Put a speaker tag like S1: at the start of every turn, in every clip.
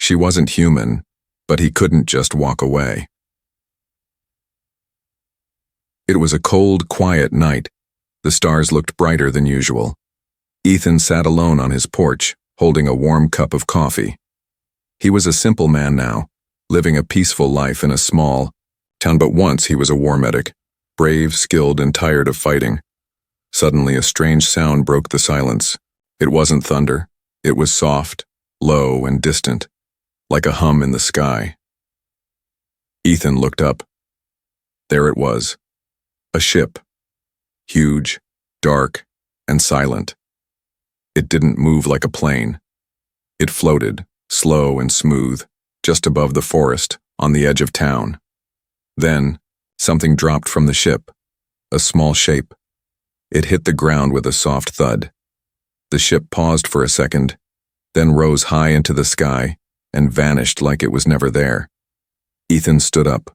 S1: She wasn't human, but he couldn't just walk away. It was a cold, quiet night. The stars looked brighter than usual. Ethan sat alone on his porch, holding a warm cup of coffee. He was a simple man now, living a peaceful life in a small town, but once he was a war medic, brave, skilled, and tired of fighting. Suddenly, a strange sound broke the silence. It wasn't thunder. It was soft, low, and distant, like a hum in the sky. Ethan looked up. There it was. A ship. Huge, dark, and silent. It didn't move like a plane. It floated, slow and smooth, just above the forest, on the edge of town. Then, something dropped from the ship. A small shape. It hit the ground with a soft thud. The ship paused for a second, then rose high into the sky and vanished like it was never there. Ethan stood up,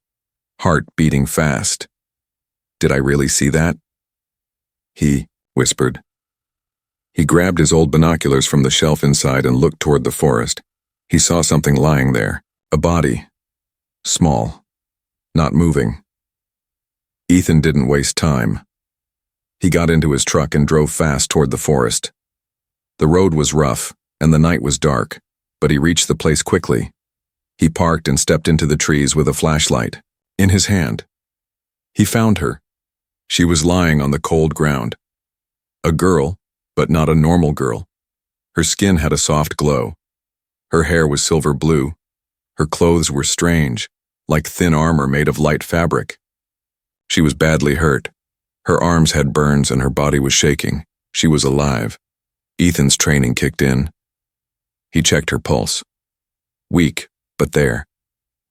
S1: heart beating fast. Did I really see that? He whispered. He grabbed his old binoculars from the shelf inside and looked toward the forest. He saw something lying there, a body. Small, not moving. Ethan didn't waste time. He got into his truck and drove fast toward the forest. The road was rough, and the night was dark, but he reached the place quickly. He parked and stepped into the trees with a flashlight in his hand. He found her. She was lying on the cold ground. A girl, but not a normal girl. Her skin had a soft glow. Her hair was silver blue. Her clothes were strange, like thin armor made of light fabric. She was badly hurt. Her arms had burns and her body was shaking. She was alive. Ethan's training kicked in. He checked her pulse. Weak, but there.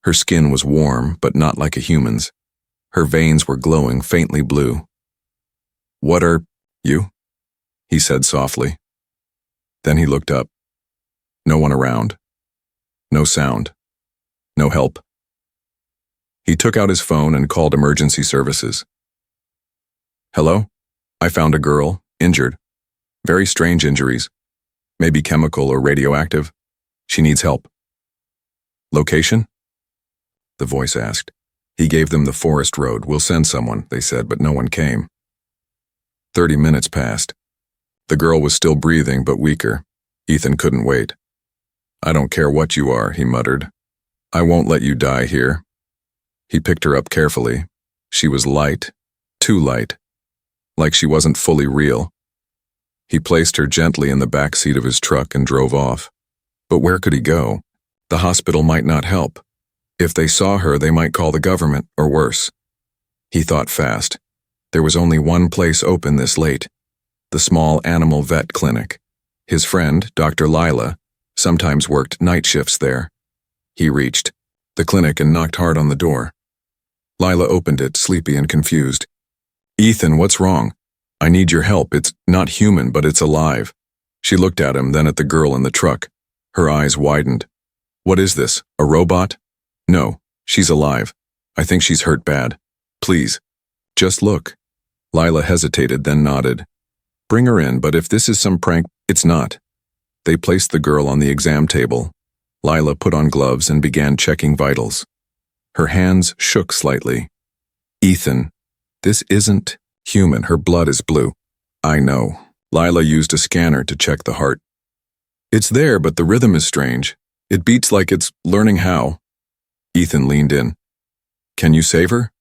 S1: Her skin was warm, but not like a human's. Her veins were glowing faintly blue. "What are you?" he said softly. Then he looked up. No one around. No sound. No help. He took out his phone and called emergency services. "Hello? I found a girl, injured. Very strange injuries. Maybe chemical or radioactive. She needs help." "Location?" the voice asked. He gave them the forest road. "We'll send someone," they said, but no one came. 30 minutes passed. The girl was still breathing, but weaker. Ethan couldn't wait. "I don't care what you are," he muttered. "I won't let you die here." He picked her up carefully. She was light, too light, like she wasn't fully real. He placed her gently in the back seat of his truck and drove off. But where could he go? The hospital might not help. If they saw her, they might call the government, or worse. He thought fast. There was only one place open this late, the small animal vet clinic. His friend, Dr. Lila, sometimes worked night shifts there. He reached the clinic and knocked hard on the door. Lila opened it, sleepy and confused. "Ethan, what's wrong? I need your help. It's not human, but it's alive." She looked at him, then at the girl in the truck. Her eyes widened. "What is this, a robot?" "No, she's alive. I think she's hurt bad. Please, just look." Lila hesitated, then nodded. "Bring her in, but if this is some prank, it's not." They placed the girl on the exam table. Lila put on gloves and began checking vitals. Her hands shook slightly. "Ethan, this isn't human. Her blood is blue." "I know." Lila used a scanner to check the heart. "It's there, but the rhythm is strange. It beats like it's learning how." Ethan leaned in. "Can you save her?"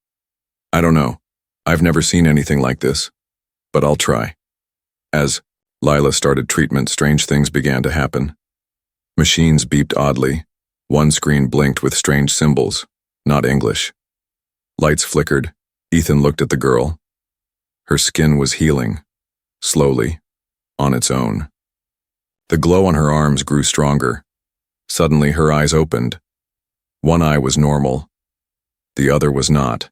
S1: "I don't know. I've never seen anything like this. But I'll try." As Lila started treatment, strange things began to happen. Machines beeped oddly. One screen blinked with strange symbols, not English. Lights flickered. Ethan looked at the girl. Her skin was healing, slowly, on its own. The glow on her arms grew stronger. Suddenly her eyes opened. One eye was normal. The other was not.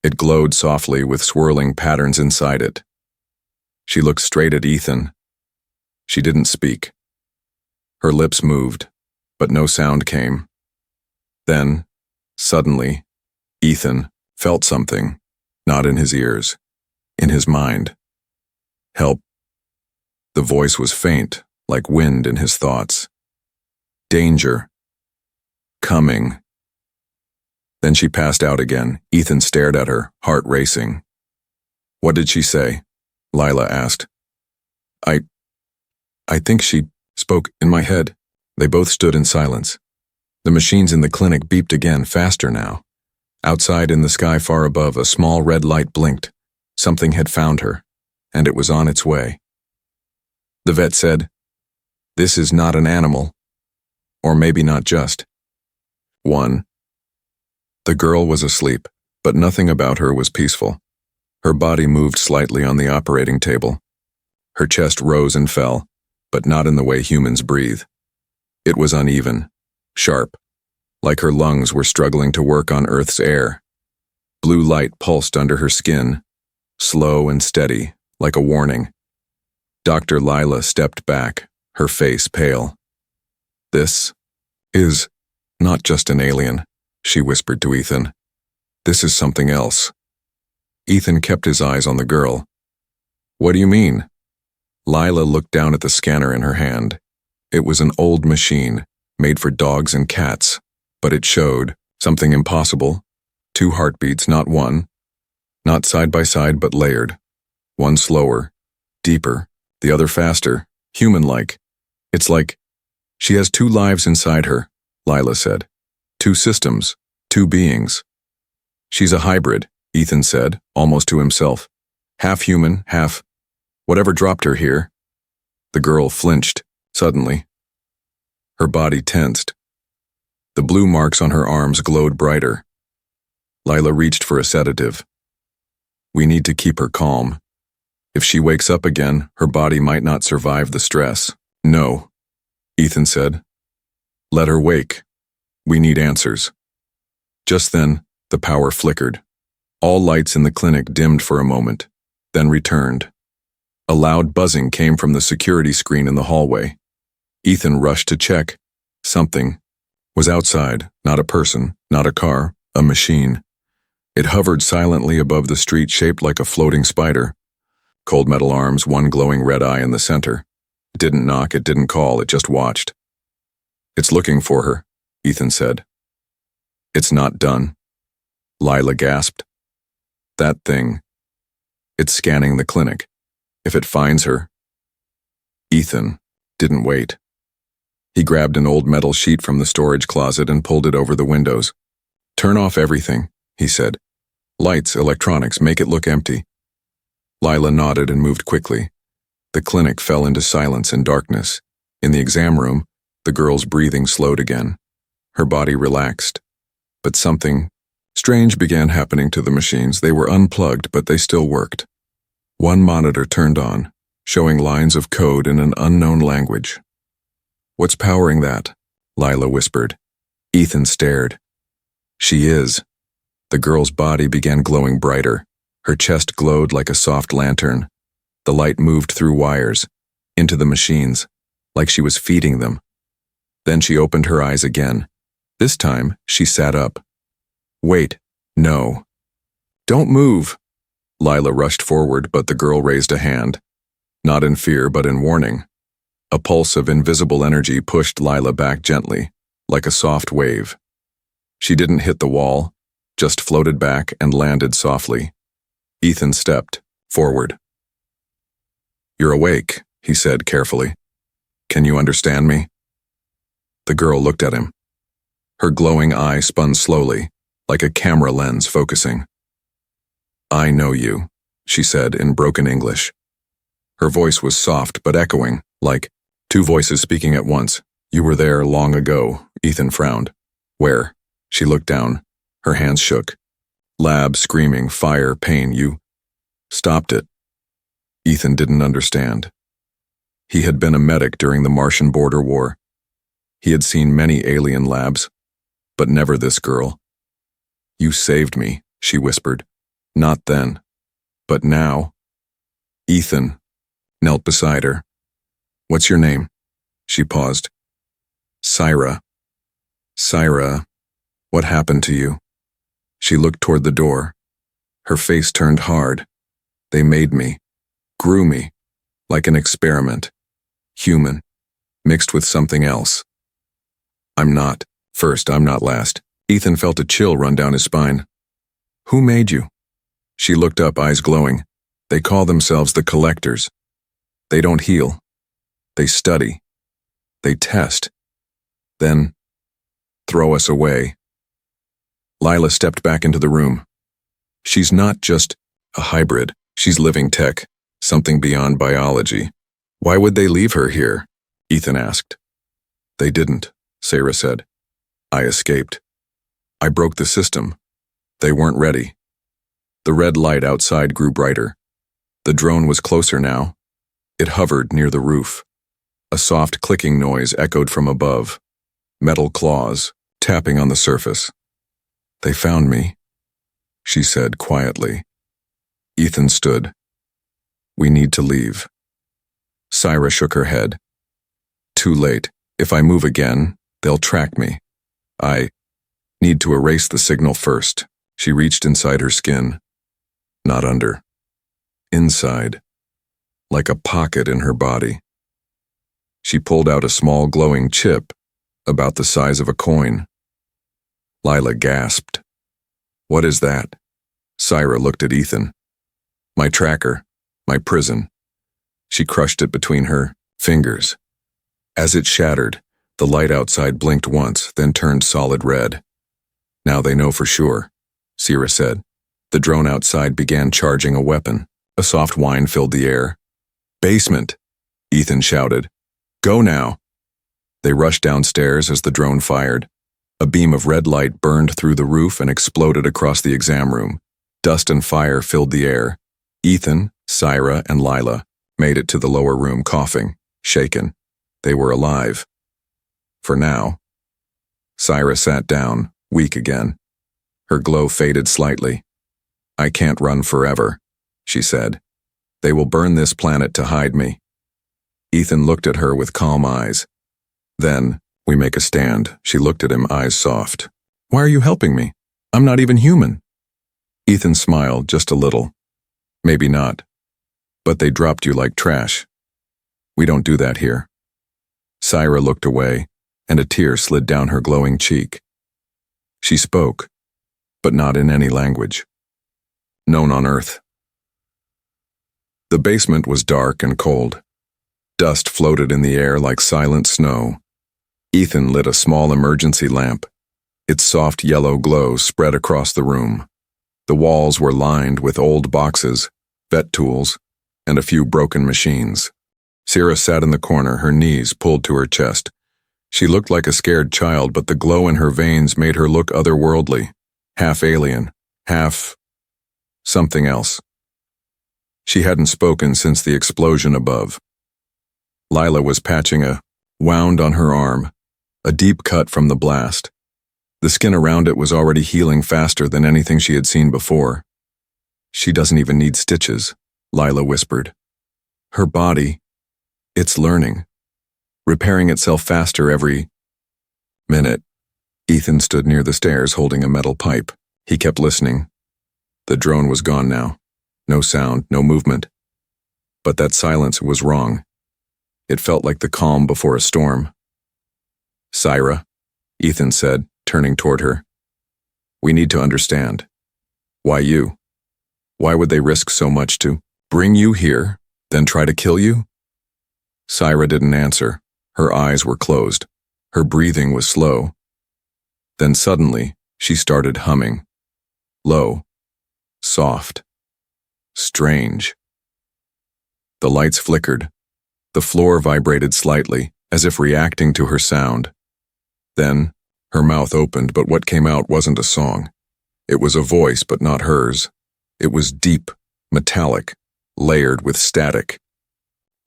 S1: It glowed softly with swirling patterns inside it. She looked straight at Ethan. She didn't speak. Her lips moved, but no sound came. Then, suddenly, Ethan felt something, not in his ears, in his mind. "Help." The voice was faint, like wind in his thoughts. "Danger," coming." Then she passed out again. Ethan stared at her, heart racing. "What did she say?" Lila asked. I think she spoke in my head." They both stood in silence. The machines in the clinic beeped again, faster now. Outside in the sky far above, a small red light blinked. Something had found her, and it was on its way. The vet said, "This is not an animal. Or maybe not just." 1. The girl was asleep, but nothing about her was peaceful. Her body moved slightly on the operating table. Her chest rose and fell, but not in the way humans breathe. It was uneven, sharp, like her lungs were struggling to work on Earth's air. Blue light pulsed under her skin, slow and steady, like a warning. Dr. Lila stepped back, her face pale. "This is not just an alien," she whispered to Ethan. "This is something else." Ethan kept his eyes on the girl. "What do you mean?" Lila looked down at the scanner in her hand. It was an old machine, made for dogs and cats, but it showed something impossible. 2 heartbeats, not one. Not side by side, but layered. One slower, deeper, the other faster, human-like. "It's like she has 2 lives inside her," Lila said. 2 systems, 2 beings. "She's a hybrid," Ethan said, almost to himself. "Half human, half whatever dropped her here." The girl flinched, suddenly. Her body tensed. The blue marks on her arms glowed brighter. Lila reached for a sedative. "We need to keep her calm. If she wakes up again, her body might not survive the stress." "No," Ethan said. "Let her wake. We need answers." Just then, the power flickered. All lights in the clinic dimmed for a moment, then returned. A loud buzzing came from the security screen in the hallway. Ethan rushed to check. Something was outside, not a person, not a car, a machine. It hovered silently above the street, shaped like a floating spider. Cold metal arms, one glowing red eye in the center. It didn't knock, it didn't call, it just watched. "It's looking for her," Ethan said. "It's not done." Lila gasped. "That thing. It's scanning the clinic. If it finds her..." Ethan didn't wait. He grabbed an old metal sheet from the storage closet and pulled it over the windows. "Turn off everything," he said. "Lights, electronics, make it look empty." Lila nodded and moved quickly. The clinic fell into silence and darkness. In the exam room, the girl's breathing slowed again. Her body relaxed. But something strange began happening to the machines. They were unplugged, but they still worked. One monitor turned on, showing lines of code in an unknown language. "What's powering that?" Lila whispered. Ethan stared. "She is." The girl's body began glowing brighter. Her chest glowed like a soft lantern. The light moved through wires, into the machines, like she was feeding them. Then she opened her eyes again. This time, she sat up. "Wait, no. Don't move." Lila rushed forward, but the girl raised a hand. Not in fear, but in warning. A pulse of invisible energy pushed Lila back gently, like a soft wave. She didn't hit the wall, just floated back and landed softly. Ethan stepped forward. "You're awake," he said carefully. "Can you understand me?" The girl looked at him. Her glowing eye spun slowly, like a camera lens focusing. "I know you," she said in broken English. Her voice was soft but echoing, like 2 voices speaking at once. "You were there long ago," Ethan frowned. "Where?" She looked down. Her hands shook. "Lab, screaming, fire, pain, you stopped it." Ethan didn't understand. He had been a medic during the Martian border war. He had seen many alien labs, but never this girl. "You saved me," she whispered. "Not then, but now." Ethan knelt beside her. "What's your name?" She paused. "Syra. Syra, what happened to you?" She looked toward the door. Her face turned hard. "They made me, grew me, like an experiment. Human, mixed with something else. I'm not first, I'm not last. Ethan felt a chill run down his spine. Who made you? She looked up, eyes glowing. They call themselves the Collectors. They don't heal. They study. They test. Then throw us away. Lila stepped back into the room. She's not just a hybrid. She's living tech, something beyond biology. Why would they leave her here? Ethan asked. They didn't, Sarah said. I escaped. I broke the system. They weren't ready. The red light outside grew brighter. The drone was closer now. It hovered near the roof. A soft clicking noise echoed from above. Metal claws tapping on the surface. They found me, she said quietly. Ethan stood. We need to leave. Syra shook her head. Too late. If I move again, they'll track me. I need to erase the signal first. She reached inside her skin. Not under. Inside. Like a pocket in her body. She pulled out a small glowing chip, about the size of a coin. Lila gasped. What is that? Syra looked at Ethan. My tracker. My prison. She crushed it between her fingers. As it shattered, the light outside blinked once, then turned solid red. Now they know for sure, Syra said. The drone outside began charging a weapon. A soft whine filled the air. Basement, Ethan shouted. Go now. They rushed downstairs as the drone fired. A beam of red light burned through the roof and exploded across the exam room. Dust and fire filled the air. Ethan, Syra, and Lila made it to the lower room coughing, shaken. They were alive. For now. Syra sat down, weak again. Her glow faded slightly. I can't run forever, she said. They will burn this planet to hide me. Ethan looked at her with calm eyes. Then, we make a stand. She looked at him, eyes soft. Why are you helping me? I'm not even human. Ethan smiled just a little. Maybe not. But they dropped you like trash. We don't do that here. Syra looked away, and a tear slid down her glowing cheek. She spoke, but not in any language. Known on Earth. The basement was dark and cold. Dust floated in the air like silent snow. Ethan lit a small emergency lamp. Its soft yellow glow spread across the room. The walls were lined with old boxes, vet tools, and a few broken machines. Syra sat in the corner, her knees pulled to her chest. She looked like a scared child, but the glow in her veins made her look otherworldly, half alien, half something else. She hadn't spoken since the explosion above. Lila was patching a wound on her arm, a deep cut from the blast. The skin around it was already healing faster than anything she had seen before. She doesn't even need stitches, Lila whispered. Her body, it's learning, repairing itself faster every minute. Ethan stood near the stairs holding a metal pipe. He kept listening. The drone was gone now. No sound, no movement. But that silence was wrong. It felt like the calm before a storm. Syra, Ethan said, turning toward her. We need to understand. Why you? Why would they risk so much to bring you here, then try to kill you? Syra didn't answer. Her eyes were closed. Her breathing was slow. Then suddenly, she started humming. Low. Soft. Strange. The lights flickered. The floor vibrated slightly, as if reacting to her sound. Then, her mouth opened, but what came out wasn't a song. It was a voice, but not hers. It was deep, metallic, layered with static.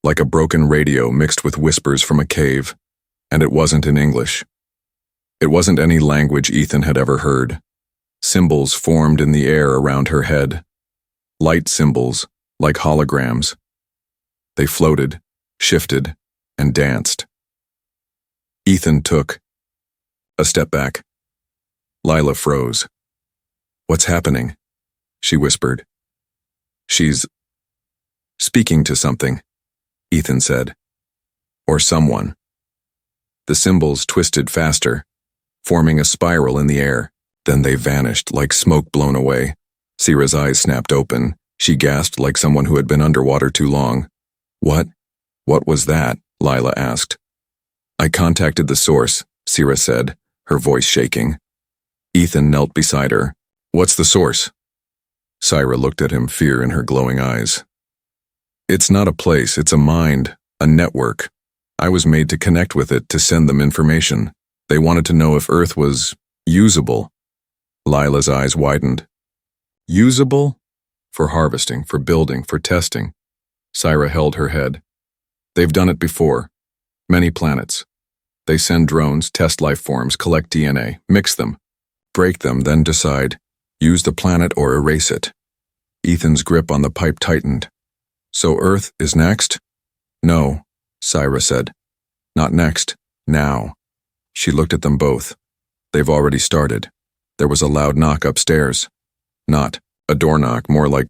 S1: Like a broken radio mixed with whispers from a cave. And it wasn't in English. It wasn't any language Ethan had ever heard. Symbols formed in the air around her head. Light symbols, like holograms. They floated, shifted, and danced. Ethan took a step back. Lila froze. What's happening? She whispered. She's speaking to something, Ethan said. Or someone. The symbols twisted faster, forming a spiral in the air. Then they vanished like smoke blown away. Sira's eyes snapped open. She gasped like someone who had been underwater too long. What? What was that? Lila asked. I contacted the source, Sira said, her voice shaking. Ethan knelt beside her. What's the source? Sira looked at him, fear in her glowing eyes. It's not a place, it's a mind, a network. I was made to connect with it to send them information. They wanted to know if Earth was usable. Lila's eyes widened. Usable? For harvesting, for building, for testing. Sira held her head. They've done it before. Many planets. They send drones, test life forms, collect DNA, mix them, break them, then decide, use the planet or erase it. Ethan's grip on the pipe tightened. So Earth is next? No, Sira said. Not next, now. She looked at them both. They've already started. There was a loud knock upstairs. Not a door knock, more like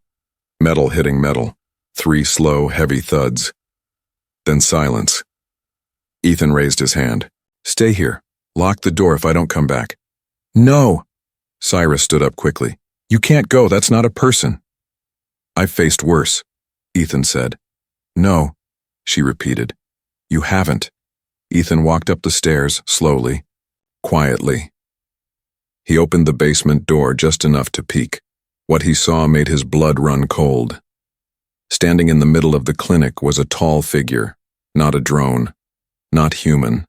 S1: metal hitting metal. 3 slow, heavy thuds. Then silence. Ethan raised his hand. Stay here. Lock the door if I don't come back. No! Sira stood up quickly. You can't go, that's not a person. I've faced worse, Ethan said. No, she repeated. You haven't. Ethan walked up the stairs, slowly, quietly. He opened the basement door just enough to peek. What he saw made his blood run cold. Standing in the middle of the clinic was a tall figure, not a drone, not human.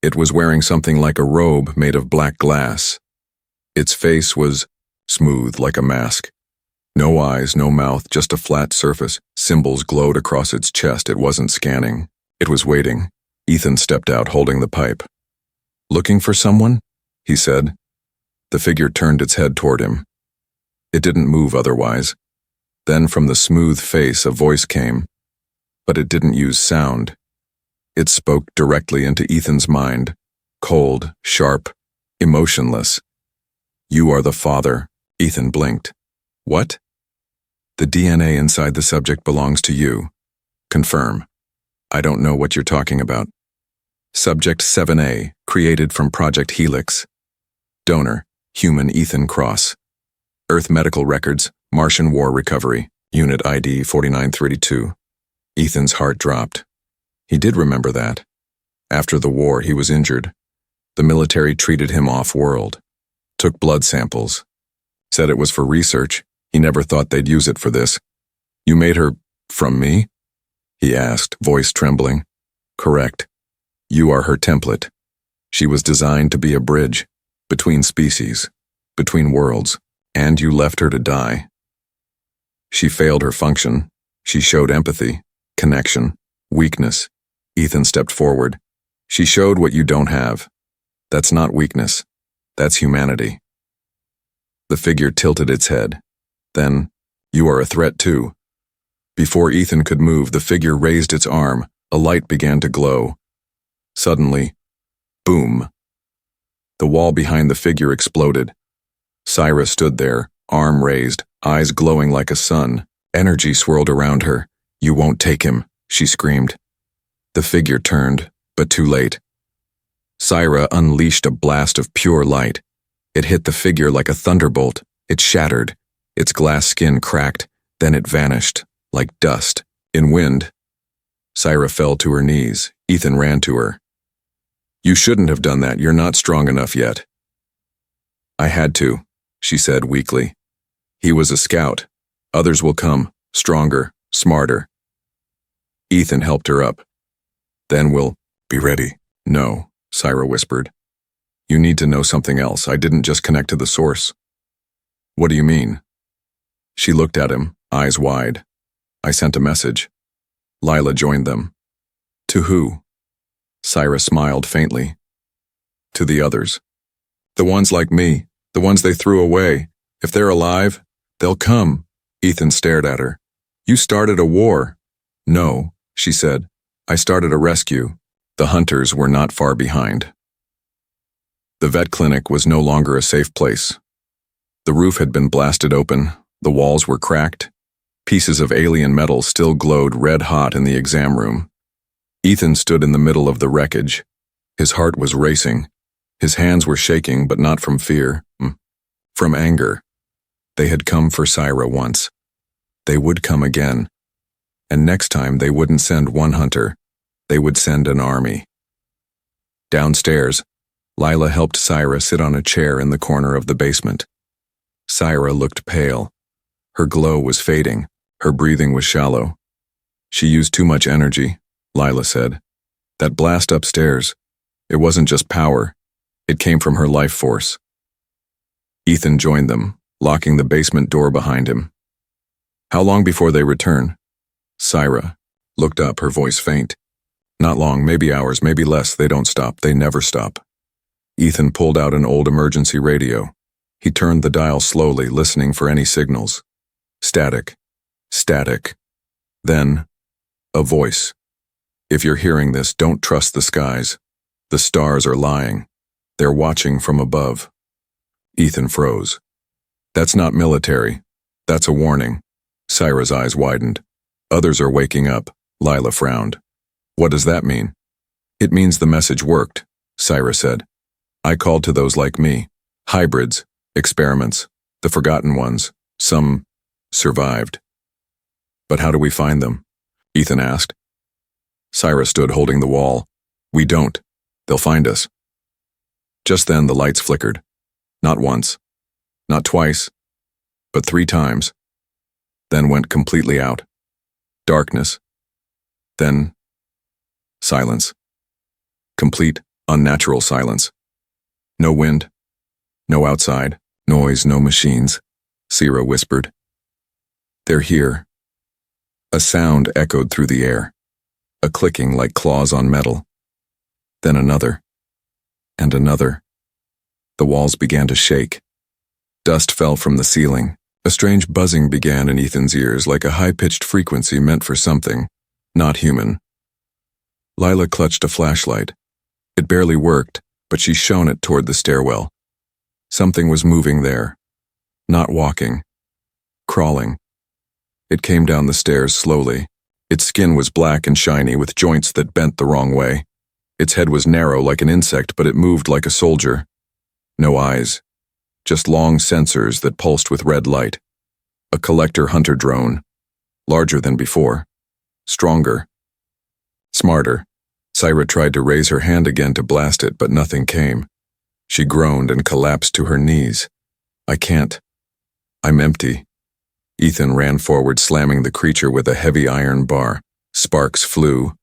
S1: It was wearing something like a robe made of black glass. Its face was smooth like a mask. No eyes, no mouth, just a flat surface. Symbols glowed across its chest. It wasn't scanning. It was waiting. Ethan stepped out, holding the pipe. Looking for someone? He said. The figure turned its head toward him. It didn't move otherwise. Then from the smooth face a voice came, but it didn't use sound. It spoke directly into Ethan's mind, cold, sharp, emotionless. You are the father. Ethan blinked. What? The DNA inside the subject belongs to you. Confirm. I don't know what you're talking about. Subject 7A, created from Project Helix. Donor, human Ethan Cross. Earth medical records, Martian war recovery, unit ID 4932. Ethan's heart dropped. He did remember that. After the war, he was injured. The military treated him off-world. Took blood samples. Said it was for research. He never thought they'd use it for this. You made her from me? He asked, voice trembling. Correct. You are her template. She was designed to be a bridge between species, between worlds, and you left her to die. She failed her function. She showed empathy, connection, weakness. Ethan stepped forward. She showed what you don't have. That's not weakness. That's humanity. The figure tilted its head. Then, you are a threat too. Before Ethan could move, the figure raised its arm. A light began to glow. Suddenly, boom. The wall behind the figure exploded. Sira stood there, arm raised, eyes glowing like a sun. Energy swirled around her. You won't take him, she screamed. The figure turned, but too late. Sira unleashed a blast of pure light. It hit the figure like a thunderbolt. It shattered. Its glass skin cracked. Then it vanished, like dust, in wind. Sira fell to her knees. Ethan ran to her. You shouldn't have done that. You're not strong enough yet. I had to, she said weakly. He was a scout. Others will come, stronger, smarter. Ethan helped her up. Then we'll be ready. No, Sira whispered. You need to know something else. I didn't just connect to the source. What do you mean? She looked at him, eyes wide. I sent a message. Lila joined them. To who? Sira smiled faintly. To the others. The ones like me, the ones they threw away. If they're alive, they'll come. Ethan stared at her. You started a war. No, she said. I started a rescue. The hunters were not far behind. The vet clinic was no longer a safe place. The roof had been blasted open. The walls were cracked. Pieces of alien metal still glowed red hot in the exam room. Ethan stood in the middle of the wreckage. His heart was racing. His hands were shaking, but not from fear, from anger. They had come for Syra once. They would come again. And next time they wouldn't send one hunter, they would send an army. Downstairs, Lila helped Syra sit on a chair in the corner of the basement. Syra looked pale. Her glow was fading. Her breathing was shallow. She used too much energy, Lila said. That blast upstairs, it wasn't just power. It came from her life force. Ethan joined them, locking the basement door behind him. How long before they return? Syra looked up, her voice faint. Not long, maybe hours, maybe less. They don't stop. They never stop. Ethan pulled out an old emergency radio. He turned the dial slowly, listening for any signals. Static. Static. Then, a voice. If you're hearing this, don't trust the skies. The stars are lying. They're watching from above. Ethan froze. That's not military. That's a warning. Syra's eyes widened. Others are waking up. Lila frowned. What does that mean? It means the message worked, Syra said. I called to those like me. Hybrids, experiments, the forgotten ones. Some survived. But how do we find them? Ethan asked. Syra stood holding the wall. We don't. They'll find us. Just then the lights flickered. Not once. Not twice. But 3 times. Then went completely out. Darkness. Then silence. Complete, unnatural silence. No wind. No outside. Noise, no machines. Syra whispered. They're here. A sound echoed through the air. A clicking like claws on metal. Then another. And another. The walls began to shake. Dust fell from the ceiling. A strange buzzing began in Ethan's ears, like a high-pitched frequency meant for something, not human. Lila clutched a flashlight. It barely worked, but she shone it toward the stairwell. Something was moving there. Not walking. Crawling. It came down the stairs slowly. Its skin was black and shiny with joints that bent the wrong way. Its head was narrow like an insect, but it moved like a soldier. No eyes. Just long sensors that pulsed with red light. A collector-hunter drone. Larger than before. Stronger. Smarter. Syra tried to raise her hand again to blast it, but nothing came. She groaned and collapsed to her knees. I can't. I'm empty. Ethan ran forward, slamming the creature with a heavy iron bar. Sparks flew.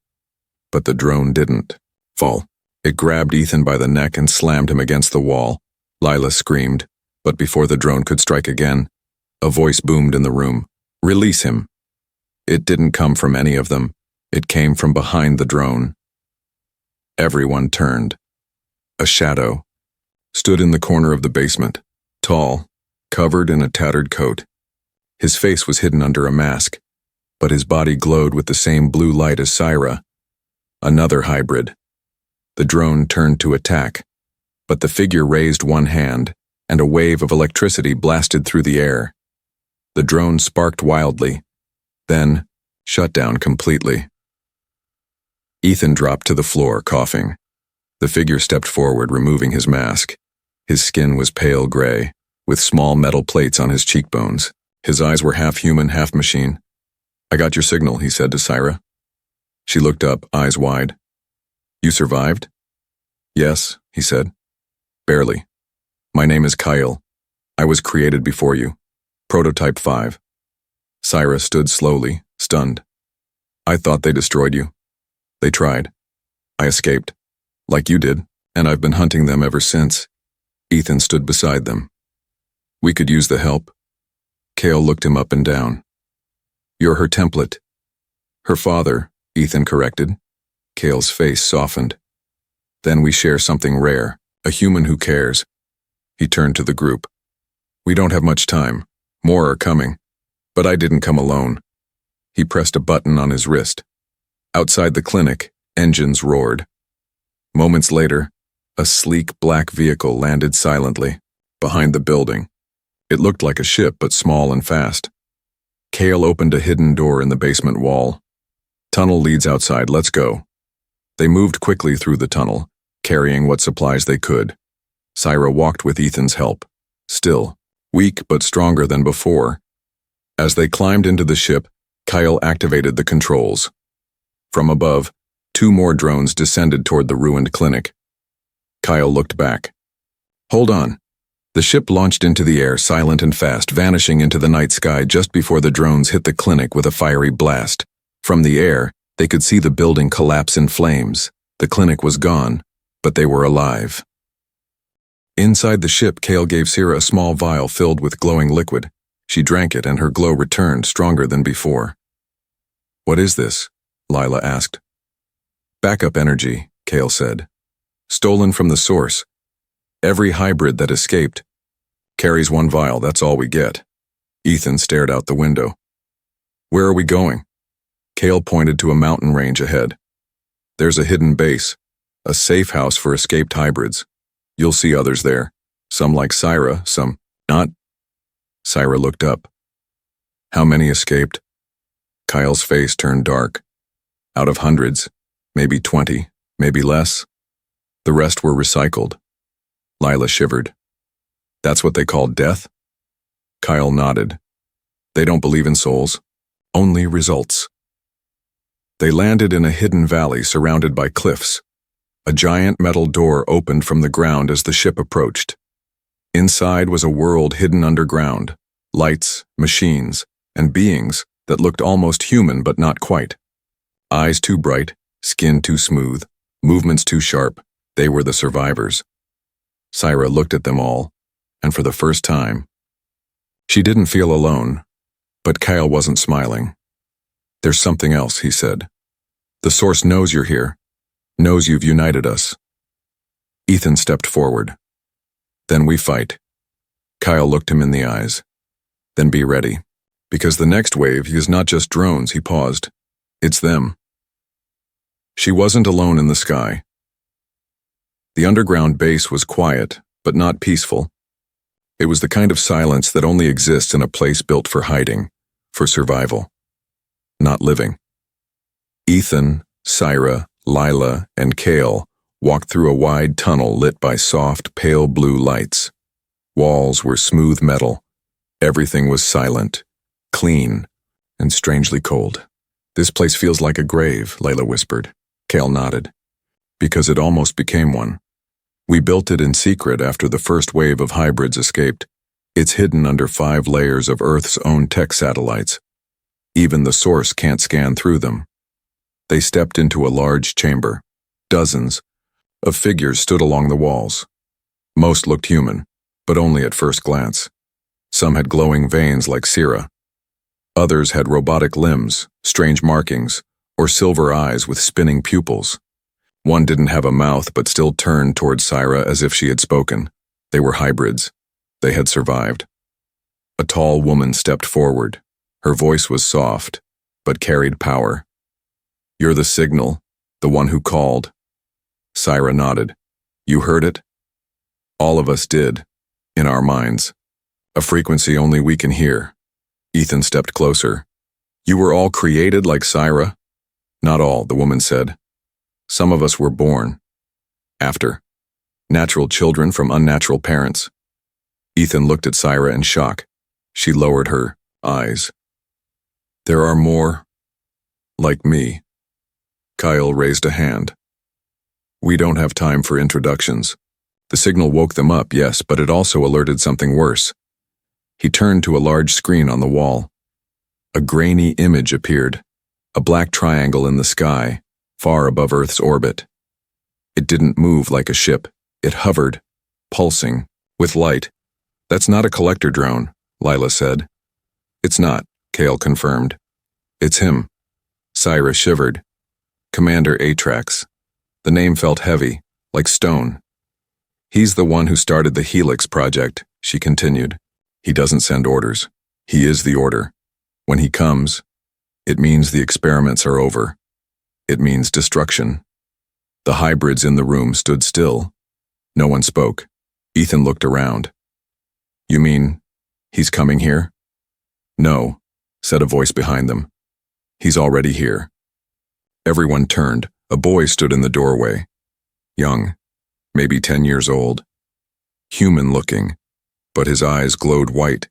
S1: But the drone didn't fall. It grabbed Ethan by the neck and slammed him against the wall. Lila screamed, but before the drone could strike again, a voice boomed in the room. Release him. It didn't come from any of them. It came from behind the drone. Everyone turned. A shadow stood in the corner of the basement, tall, covered in a tattered coat. His face was hidden under a mask, but his body glowed with the same blue light as Syra. Another hybrid. The drone turned to attack, but the figure raised one hand, and a wave of electricity blasted through the air. The drone sparked wildly, then shut down completely. Ethan dropped to the floor, coughing. The figure stepped forward, removing his mask. His skin was pale gray, with small metal plates on his cheekbones. His eyes were half human, half machine. I got your signal, he said to Syra. She looked up, eyes wide. You survived? Yes, he said. Barely. My name is Kyle. I was created before you. Prototype 5. Syra stood slowly, stunned. I thought they destroyed you. They tried. I escaped. Like you did, and I've been hunting them ever since. Ethan stood beside them. We could use the help. Kale looked him up and down. You're her template. Her father, Ethan corrected. Kale's face softened. Then we share something rare, a human who cares. He turned to the group. We don't have much time. More are coming. But I didn't come alone. He pressed a button on his wrist. Outside the clinic, engines roared. Moments later, a sleek black vehicle landed silently, behind the building. It looked like a ship, but small and fast. Kale opened a hidden door in the basement wall. Tunnel leads outside, let's go. They moved quickly through the tunnel, carrying what supplies they could. Syra walked with Ethan's help, still, weak but stronger than before. As they climbed into the ship, Kyle activated the controls. From above, 2 more drones descended toward the ruined clinic. Kyle looked back. Hold on. The ship launched into the air, silent and fast, vanishing into the night sky just before the drones hit the clinic with a fiery blast. From the air, they could see the building collapse in flames. The clinic was gone, but they were alive. Inside the ship, Kale gave Syra a small vial filled with glowing liquid. She drank it, and her glow returned, stronger than before. What is this? Lila asked. Backup energy, Kale said. Stolen from the source. Every hybrid that escaped carries 1 vial, that's all we get. Ethan stared out the window. Where are we going? Kale pointed to a mountain range ahead. There's a hidden base, a safe house for escaped hybrids. You'll see others there. Some like Syra, some not. Syra looked up. How many escaped? Kyle's face turned dark. Out of hundreds, maybe 20, maybe less. The rest were recycled. Lila shivered. That's what they call death? Kyle nodded. They don't believe in souls, only results. They landed in a hidden valley surrounded by cliffs. A giant metal door opened from the ground as the ship approached. Inside was a world hidden underground, lights, machines, and beings that looked almost human but not quite. Eyes too bright, skin too smooth, movements too sharp, they were the survivors. Syra looked at them all, and for the first time, she didn't feel alone, but Kyle wasn't smiling. There's something else, he said. The source knows you're here, knows you've united us. Ethan stepped forward. Then we fight. Kyle looked him in the eyes. Then be ready, because the next wave is not just drones, he paused. It's them. She wasn't alone in the sky. The underground base was quiet, but not peaceful. It was the kind of silence that only exists in a place built for hiding, for survival, not living. Ethan, Syra, Lila, and Kale walked through a wide tunnel lit by soft, pale blue lights. Walls were smooth metal. Everything was silent, clean, and strangely cold. This place feels like a grave, Lila whispered. Kale nodded. Because it almost became one. We built it in secret after the first wave of hybrids escaped. It's hidden under 5 layers of Earth's own tech satellites. Even the source can't scan through them. They stepped into a large chamber. Dozens of figures stood along the walls. Most looked human, but only at first glance. Some had glowing veins like Syra. Others had robotic limbs, strange markings, or silver eyes with spinning pupils. One didn't have a mouth but still turned toward Syra as if she had spoken. They were hybrids. They had survived. A tall woman stepped forward. Her voice was soft, but carried power. You're the signal, the one who called. Syra nodded. You heard it? All of us did, in our minds. A frequency only we can hear. Ethan stepped closer. You were all created like Syra? Not all, the woman said. Some of us were born. After. Natural children from unnatural parents. Ethan looked at Syra in shock. She lowered her eyes. There are more like me. Kyle raised a hand. We don't have time for introductions. The signal woke them up, yes, but it also alerted something worse. He turned to a large screen on the wall. A grainy image appeared, a black triangle in the sky, far above Earth's orbit. It didn't move like a ship. It hovered, pulsing, with light. That's not a collector drone, Lila said. It's not, Kale confirmed. It's him. Syra shivered. Commander Atrax. The name felt heavy, like stone. He's the one who started the Helix project, she continued. He doesn't send orders. He is the order. When he comes, it means the experiments are over. It means destruction. The hybrids in the room stood still. No one spoke. Ethan looked around. You mean, he's coming here? No, said a voice behind them. He's already here. Everyone turned. A boy stood in the doorway. Young, maybe 10 years old. human-looking, but his eyes glowed white.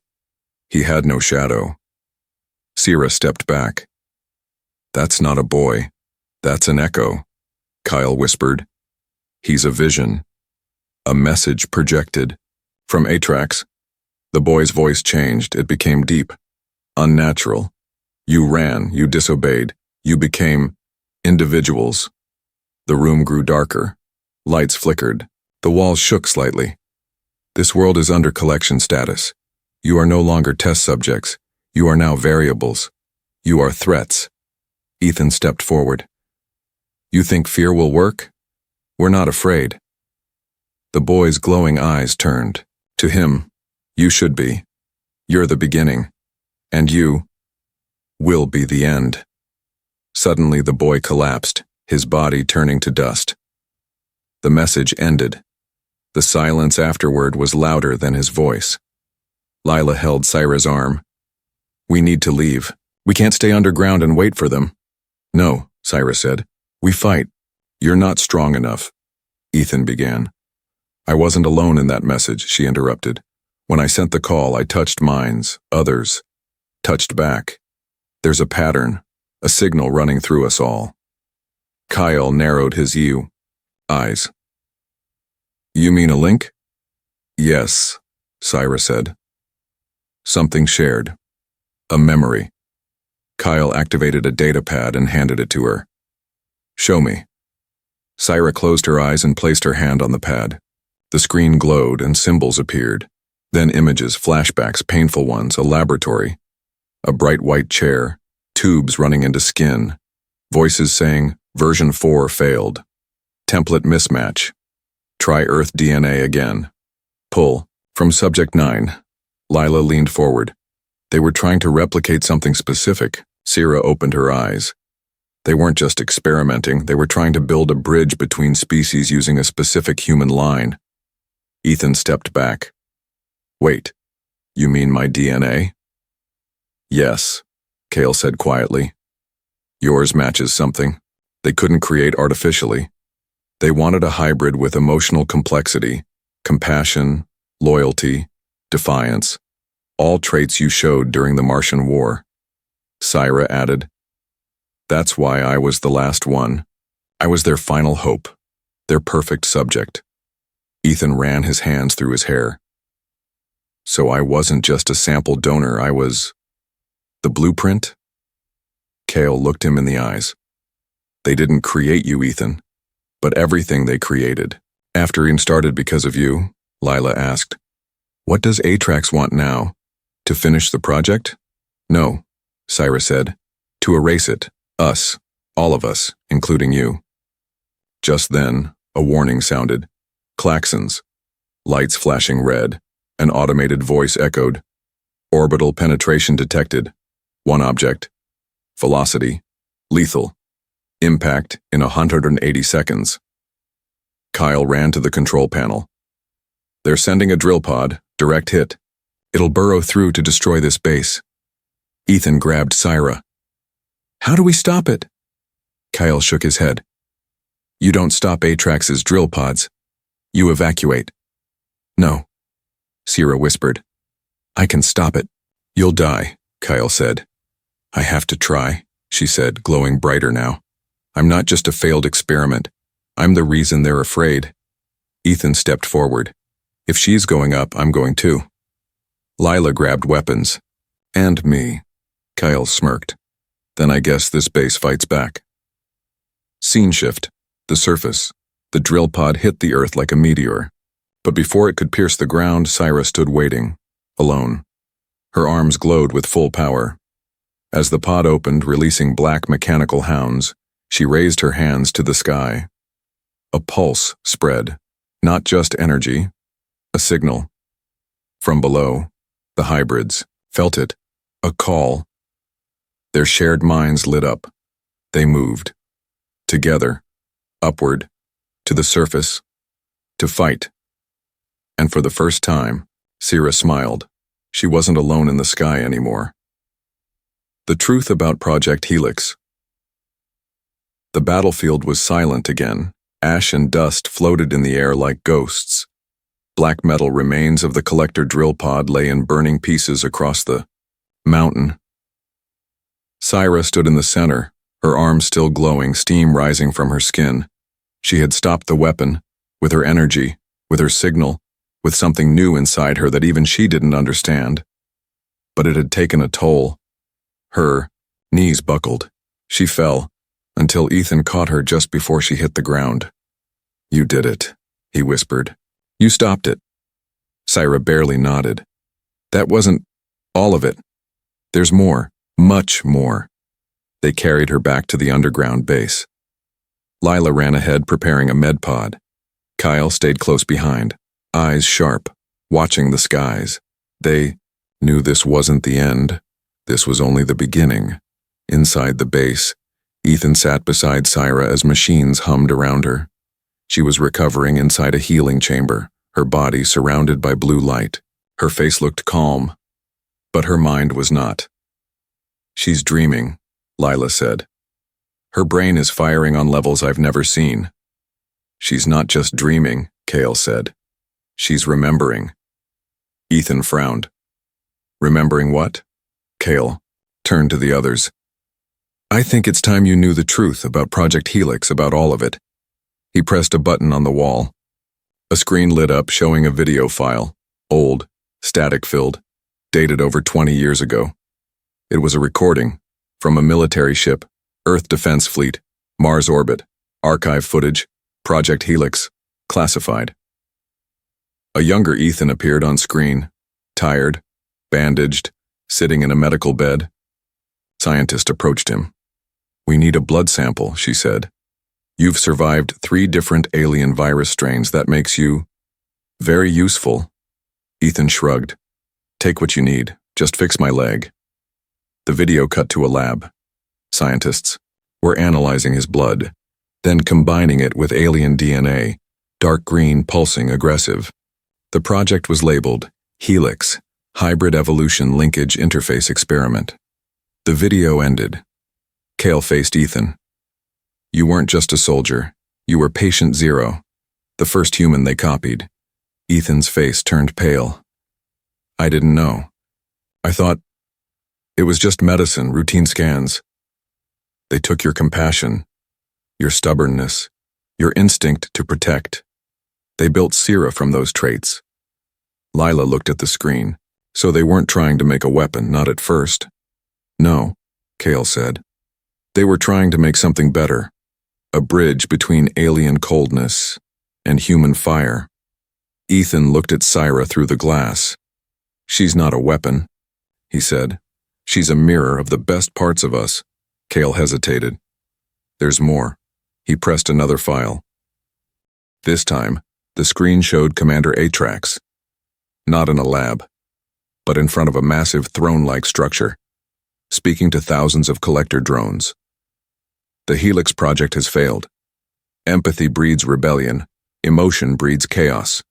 S1: He had no shadow. Sierra stepped back. "That's not a boy. That's an echo," Kyle whispered. "He's a vision. A message projected." From Atrax, the boy's voice changed. It became deep, unnatural. "You ran, you disobeyed, you became individuals." The room grew darker. Lights flickered. The walls shook slightly. "This world is under collection status. You are no longer test subjects. You are now variables. You are threats." Ethan stepped forward. "You think fear will work? We're not afraid." The boy's glowing eyes turned. To him, "You should be. You're the beginning. And you will be the end." Suddenly the boy collapsed, his body turning to dust. The message ended. The silence afterward was louder than his voice. Lila held Syra's arm. "We need to leave. We can't stay underground and wait for them." "No," Syra said. "We fight." "You're not strong enough," Ethan began. "I wasn't alone in that message," she interrupted. "When I sent the call, I touched minds. Others touched back. There's a pattern, a signal running through us all." Kyle narrowed his eyes. "You mean a link?" "Yes," Syra said. "Something shared. A memory." Kyle activated a data pad and handed it to her. "Show me." Syra closed her eyes and placed her hand on the pad. The screen glowed and symbols appeared. Then images, flashbacks, painful ones, a laboratory. A bright white chair, tubes running into skin. Voices saying, "Version 4 failed. Template mismatch. Try Earth DNA again. Pull." From Subject 9, Lila leaned forward. They were trying to replicate something specific. Sierra opened her eyes. They weren't just experimenting, they were trying to build a bridge between species using a specific human line. Ethan stepped back. "Wait, you mean my DNA?" "Yes," Kale said quietly. "Yours matches something. They couldn't create artificially. They wanted a hybrid with emotional complexity, compassion, loyalty, defiance, all traits you showed during the Martian War." Syra added, "That's why I was the last one. I was their final hope, their perfect subject." Ethan ran his hands through his hair. "So I wasn't just a sample donor, I was the blueprint?" Kale looked him in the eyes. "They didn't create you, Ethan, but everything they created. After Ian started because of you," Lila asked, "what does Atrax want now? To finish the project?" "No," Syra said. "To erase it. Us. All of us, including you." Just then, a warning sounded. Klaxons. Lights flashing red. An automated voice echoed. "Orbital penetration detected. One object. Velocity. Lethal. Impact in 180 seconds. Kyle ran to the control panel. "They're sending a drill pod, direct hit. It'll burrow through to destroy this base." Ethan grabbed Syra. "How do we stop it?" Kyle shook his head. "You don't stop Atrax's drill pods. You evacuate." "No," Syra whispered. "I can stop it." "You'll die," Kyle said. "I have to try," she said, glowing brighter now. "I'm not just a failed experiment. I'm the reason they're afraid." Ethan stepped forward. "If she's going up, I'm going too." Lila grabbed weapons. "And me," Kyle smirked. "Then I guess this base fights back." Scene shift. The surface. The drill pod hit the earth like a meteor. But before it could pierce the ground, Syra stood waiting, alone. Her arms glowed with full power. As the pod opened, releasing black mechanical hounds, she raised her hands to the sky. A pulse spread, not just energy, a signal. From below, the hybrids felt it, a call. Their shared minds lit up. They moved. Together, upward, to the surface, to fight. And for the first time, Sierra smiled. She wasn't alone in the sky anymore. The truth about Project Helix. The battlefield was silent again. Ash and dust floated in the air like ghosts. Black metal remains of the collector drill pod lay in burning pieces across the mountain. Syra stood in the center, her arms still glowing, steam rising from her skin. She had stopped the weapon, with her energy, with her signal, with something new inside her that even she didn't understand. But it had taken a toll. Her knees buckled. She fell, until Ethan caught her just before she hit the ground. "You did it," he whispered. "You stopped it." Syra barely nodded. "That wasn't all of it. There's more, much more." They carried her back to the underground base. Lila ran ahead preparing a med pod. Kyle stayed close behind, eyes sharp, watching the skies. They knew this wasn't the end. This was only the beginning. Inside the base, Ethan sat beside Syra as machines hummed around her. She was recovering inside a healing chamber, her body surrounded by blue light. Her face looked calm, but her mind was not. "She's dreaming," Lila said. "Her brain is firing on levels I've never seen." "She's not just dreaming," Kale said. "She's remembering." Ethan frowned. "Remembering what?" Kale turned to the others. "I think it's time you knew the truth about Project Helix, about all of it." He pressed a button on the wall. A screen lit up showing a video file, old, static-filled, dated over 20 years ago. It was a recording from a military ship, Earth Defense Fleet, Mars orbit, archive footage, Project Helix, classified. A younger Ethan appeared on screen, tired, bandaged, sitting in a medical bed. Scientist approached him. "We need a blood sample," she said. "You've survived 3 different alien virus strains. That makes you very useful." Ethan shrugged. "Take what you need. Just fix my leg." The video cut to a lab. Scientists were analyzing his blood, then combining it with alien DNA, dark green, pulsing, aggressive. The project was labeled Helix, Hybrid Evolution Linkage Interface Experiment. The video ended. Kale faced Ethan. "You weren't just a soldier. You were Patient Zero, the first human they copied." Ethan's face turned pale. "I didn't know. I thought it was just medicine, routine scans. They took your compassion, your stubbornness, your instinct to protect. They built Syra from those traits." Lila looked at the screen. "So they weren't trying to make a weapon, not at first." "No," Kale said. "They were trying to make something better. A bridge between alien coldness and human fire." Ethan looked at Syra through the glass. "She's not a weapon," he said. "She's a mirror of the best parts of us." Kale hesitated. "There's more." He pressed another file. This time, the screen showed Commander Atrax. Not in a lab, but in front of a massive throne-like structure, speaking to thousands of collector drones. "The Helix project has failed. Empathy breeds rebellion. Emotion breeds chaos.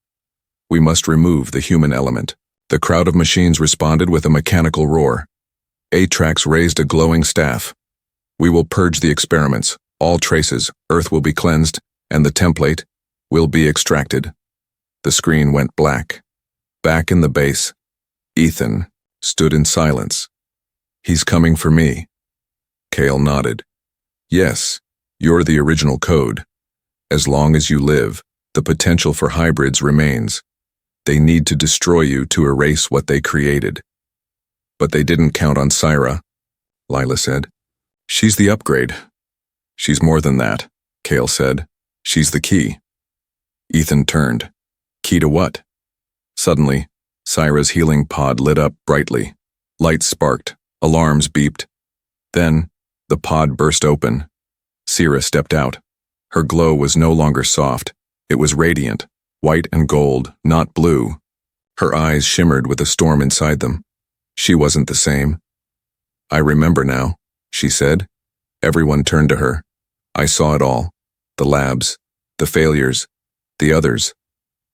S1: We must remove the human element." The crowd of machines responded with a mechanical roar. Atrax raised a glowing staff. "We will purge the experiments, all traces. Earth will be cleansed, and the template will be extracted." The screen went black. Back in the base, Ethan stood in silence. "He's coming for me." Kale nodded. "Yes, you're the original code. As long as you live, the potential for hybrids remains. They need to destroy you to erase what they created." "But they didn't count on Syra," Lila said. "She's the upgrade." "She's more than that," Kale said. "She's the key." Ethan turned. "Key to what?" Suddenly, Syra's healing pod lit up brightly. Lights sparked, alarms beeped. Then, the pod burst open. Syra stepped out. Her glow was no longer soft. It was radiant, white and gold, not blue. Her eyes shimmered with a storm inside them. She wasn't the same. "I remember now," she said. Everyone turned to her. "I saw it all. The labs, the failures, the others.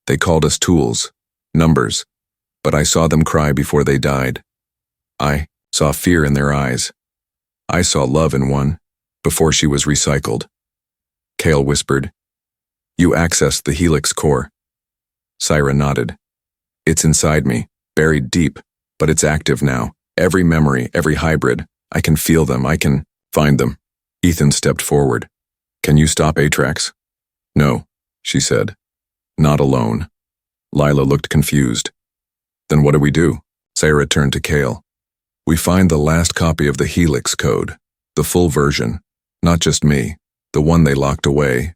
S1: They called us tools, numbers, but I saw them cry before they died. I saw fear in their eyes. I saw love in one, before she was recycled." Kale whispered, "You accessed the Helix core." Syra nodded. It's inside me, buried deep, but it's active now. Every memory, every hybrid. I can feel them, I can find them. Ethan stepped forward. Can you stop Atrax? No, she said. Not alone. Lila looked confused. Then what do we do? Syra turned to Kale. We find the last copy of the Helix code, the full version, not just me, the one they locked away.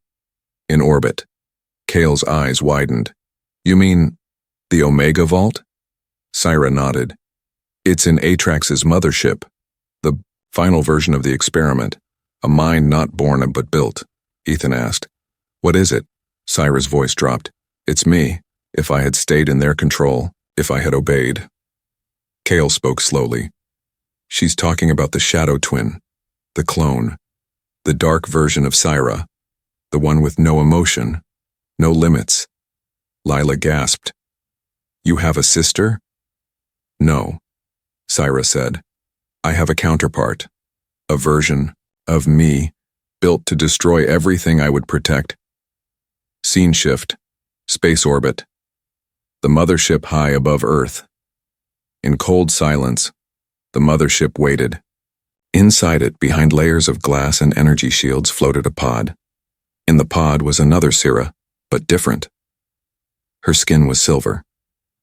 S1: In orbit. Kale's eyes widened. You mean the Omega Vault? Syra nodded. It's in Atrax's mothership, the final version of the experiment, a mind not born but built. Ethan asked. What is it? Syra's voice dropped. It's me, if I had stayed in their control, if I had obeyed. Kale spoke slowly. She's talking about the shadow twin, the clone, the dark version of Syra, the one with no emotion, no limits. Lila gasped. You have a sister? No, Syra said. I have a counterpart, a version of me, built to destroy everything I would protect. Scene shift, space orbit. The mothership high above Earth. In cold silence, the mothership waited. Inside it, behind layers of glass and energy shields, floated a pod. In the pod was another Syra, but different. Her skin was silver.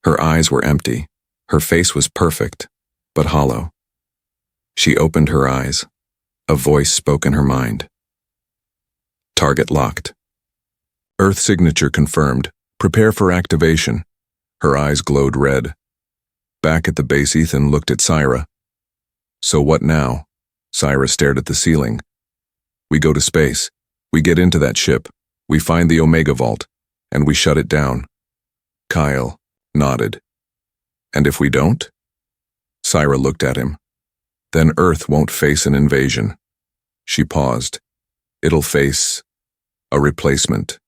S1: Her eyes were empty. Her face was perfect, but hollow. She opened her eyes. A voice spoke in her mind. Target locked. Earth signature confirmed. Prepare for activation. Her eyes glowed red. Back at the base, Ethan looked at Syra. So what now? Syra stared at the ceiling. We go to space. We get into that ship. We find the Omega Vault, and we shut it down. Kyle nodded. And if we don't? Syra looked at him. Then Earth won't face an invasion. She paused. It'll face a replacement.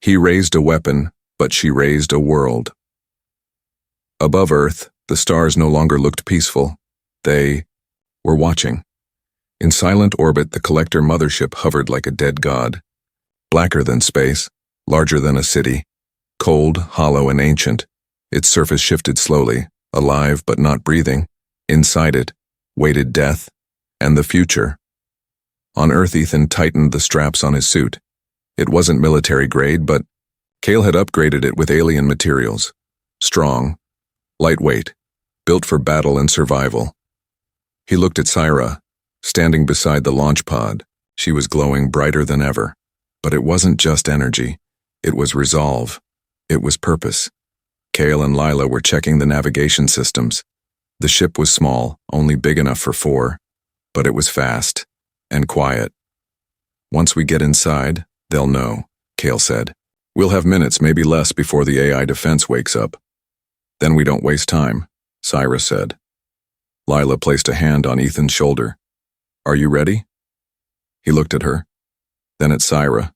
S1: He raised a weapon, but she raised a world. Above Earth, the stars no longer looked peaceful. They were watching. In silent orbit, the collector mothership hovered like a dead god. Blacker than space, larger than a city. Cold, hollow, and ancient. Its surface shifted slowly, alive but not breathing. Inside it, waited death and the future. On Earth, Ethan tightened the straps on his suit. It wasn't military grade, but Kale had upgraded it with alien materials. Strong, lightweight, built for battle and survival. He looked at Syra, standing beside the launch pod. She was glowing brighter than ever. But it wasn't just energy. It was resolve. It was purpose. Kale and Lila were checking the navigation systems. The ship was small, only big enough for 4, but it was fast and quiet. Once we get inside, they'll know, Kale said. We'll have minutes, maybe less, before the AI defense wakes up. Then we don't waste time, Syra said. Lila placed a hand on Ethan's shoulder. Are you ready? He looked at her, then at Syra.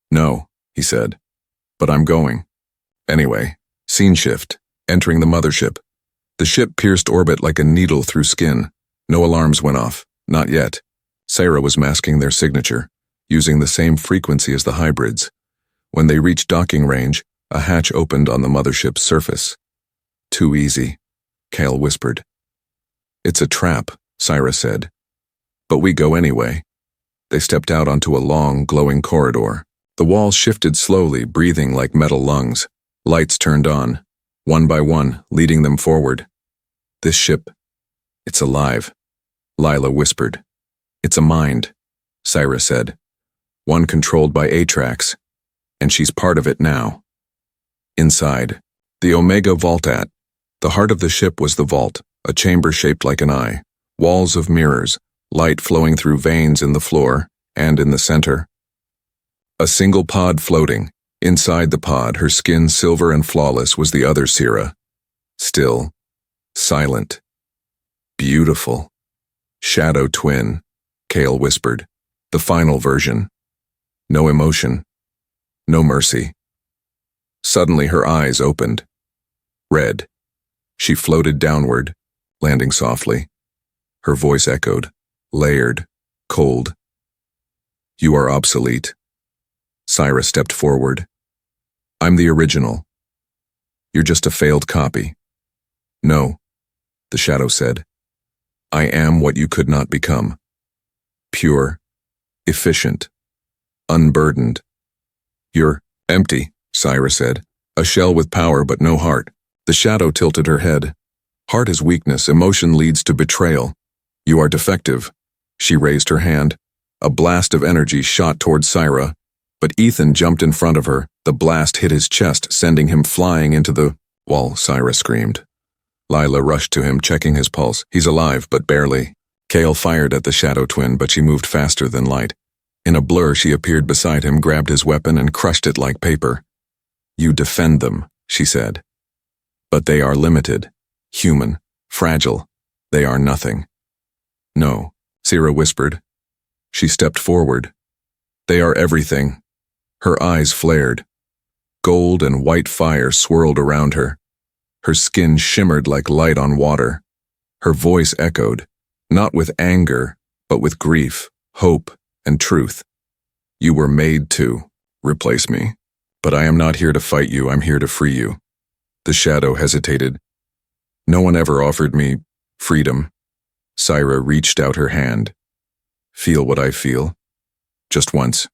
S1: No, he said, but I'm going. Anyway, scene shift, entering the mothership. The ship pierced orbit like a needle through skin. No alarms went off, not yet. Syra was masking their signature, using the same frequency as the hybrids. When they reached docking range, a hatch opened on the mothership's surface. Too easy, Kale whispered. It's a trap, Syra said. But we go anyway. They stepped out onto a long, glowing corridor. The walls shifted slowly, breathing like metal lungs. Lights turned on, one by one, leading them forward. This ship, it's alive, Lila whispered. It's a mind, Syra said. One controlled by Atrax, and she's part of it now. Inside, the Omega Vault. At the heart of the ship was the vault, a chamber shaped like an eye, walls of mirrors, light flowing through veins in the floor and in the center. A single pod floating. Inside the pod, her skin silver and flawless, was the other Syra. Still, silent, beautiful. Shadow twin, Kale whispered. The final version. No emotion, no mercy. Suddenly her eyes opened. Red. She floated downward, landing softly. Her voice echoed, layered, cold. You are obsolete. Syra stepped forward. I'm the original. You're just a failed copy. No, the shadow said. I am what you could not become. Pure, efficient, unburdened. You're empty, Syra said. A shell with power but no heart. The shadow tilted her head. Heart is weakness, emotion leads to betrayal. You are defective. She raised her hand. A blast of energy shot toward Syra, but Ethan jumped in front of her. The blast hit his chest, sending him flying into the wall. Syra screamed. Lila rushed to him, checking his pulse. He's alive, but barely. Kale fired at the shadow twin, but she moved faster than light. In a blur, she appeared beside him, grabbed his weapon, and crushed it like paper. You defend them, she said. But they are limited, human, fragile. They are nothing. No, Syra whispered. She stepped forward. They are everything. Her eyes flared. Gold and white fire swirled around her. Her skin shimmered like light on water. Her voice echoed, not with anger, but with grief, hope, and truth. You were made to replace me, but I am not here to fight you, I'm here to free you. The shadow hesitated. No one ever offered me freedom. Syra reached out her hand. Feel what I feel. Just once.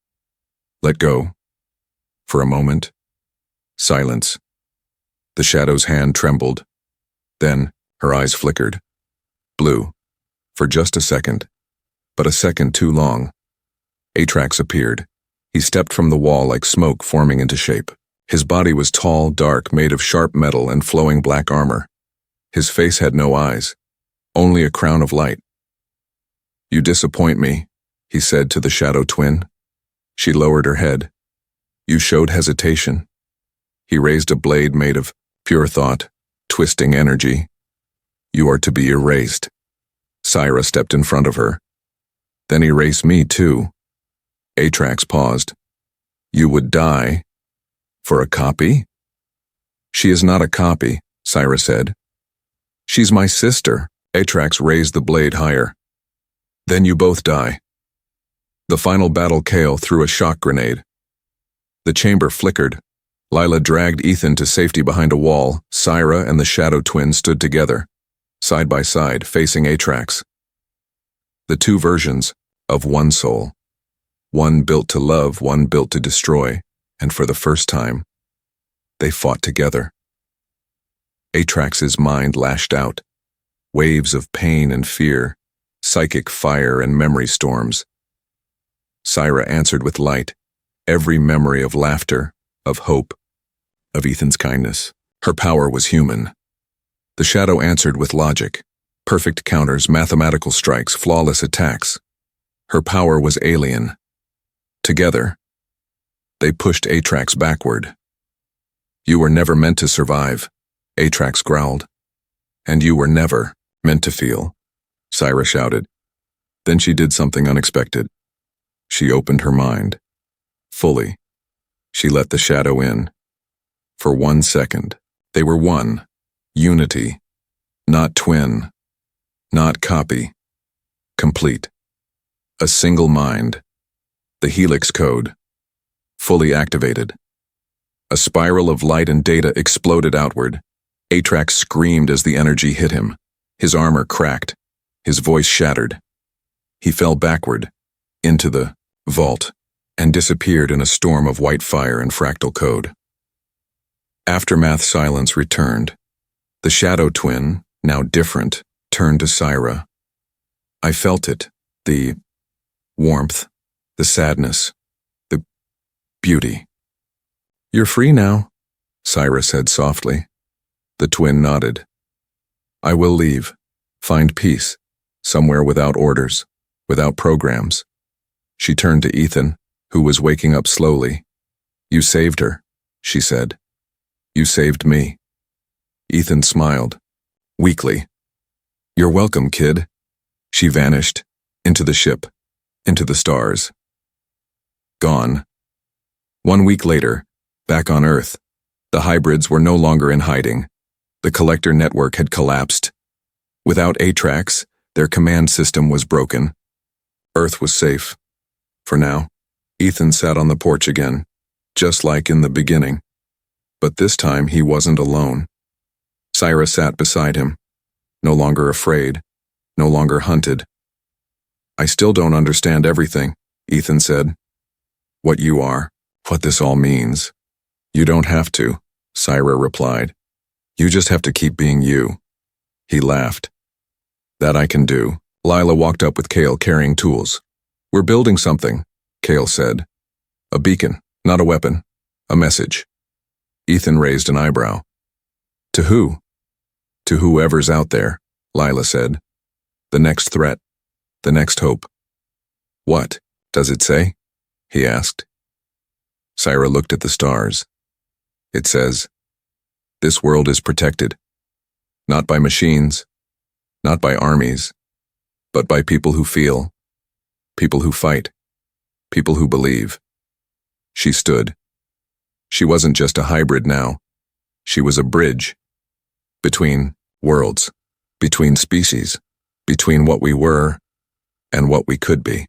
S1: Let go. For a moment. Silence. The shadow's hand trembled. Then, her eyes flickered. Blue. For just a second. But a second too long. Atrax appeared. He stepped from the wall like smoke forming into shape. His body was tall, dark, made of sharp metal and flowing black armor. His face had no eyes. Only a crown of light. You disappoint me, he said to the shadow twin. She lowered her head. You showed hesitation. He raised a blade made of pure thought, twisting energy. You are to be erased. Syra stepped in front of her. Then erase me too. Atrax paused. You would die? For a copy? She is not a copy, Syra said. She's my sister. Atrax raised the blade higher. Then you both die. The final battle, Kale threw a shock grenade. The chamber flickered. Lila dragged Ethan to safety behind a wall. Syra and the shadow twin stood together, side by side, facing Atrax. The two versions of one soul. One built to love, one built to destroy, and for the first time, they fought together. Atrax's mind lashed out. Waves of pain and fear, psychic fire and memory storms. Syra answered with light, every memory of laughter, of hope, of Ethan's kindness. Her power was human. The shadow answered with logic, perfect counters, mathematical strikes, flawless attacks. Her power was alien. Together, they pushed Atrax backward. You were never meant to survive, Atrax growled. And you were never meant to feel, Syra shouted. Then she did something unexpected. She opened her mind. Fully. She let the shadow in. For 1 second, they were one. Unity. Not twin. Not copy. Complete. A single mind. The Helix code. Fully activated. A spiral of light and data exploded outward. Atrax screamed as the energy hit him. His armor cracked. His voice shattered. He fell backward, into the vault, and disappeared in a storm of white fire and fractal code. Aftermath silence returned. The shadow twin, now different, turned to Syra. I felt it, the warmth, the sadness, the beauty. You're free now, Syra said softly. The twin nodded. I will leave, find peace, somewhere without orders, without programs. She turned to Ethan, who was waking up slowly. You saved her, she said. You saved me. Ethan smiled, weakly. You're welcome, kid. She vanished, into the ship, into the stars. Gone. 1 week later, back on Earth, the hybrids were no longer in hiding. The collector network had collapsed. Without Atrax, their command system was broken. Earth was safe. For now, Ethan sat on the porch again, just like in the beginning. But this time he wasn't alone. Syra sat beside him, no longer afraid, no longer hunted. I still don't understand everything, Ethan said. What you are, what this all means. You don't have to, Syra replied. You just have to keep being you. He laughed. That I can do. Lila walked up with Kale carrying tools. We're building something, Kale said. A beacon, not a weapon. A message. Ethan raised an eyebrow. To who? To whoever's out there, Lila said. The next threat. The next hope. What, does it say? He asked. Syra looked at the stars. It says, this world is protected. Not by machines, not by armies, but by people who feel, people who fight, people who believe. She stood. She wasn't just a hybrid now. She was a bridge. Between worlds, between species, between what we were and what we could be.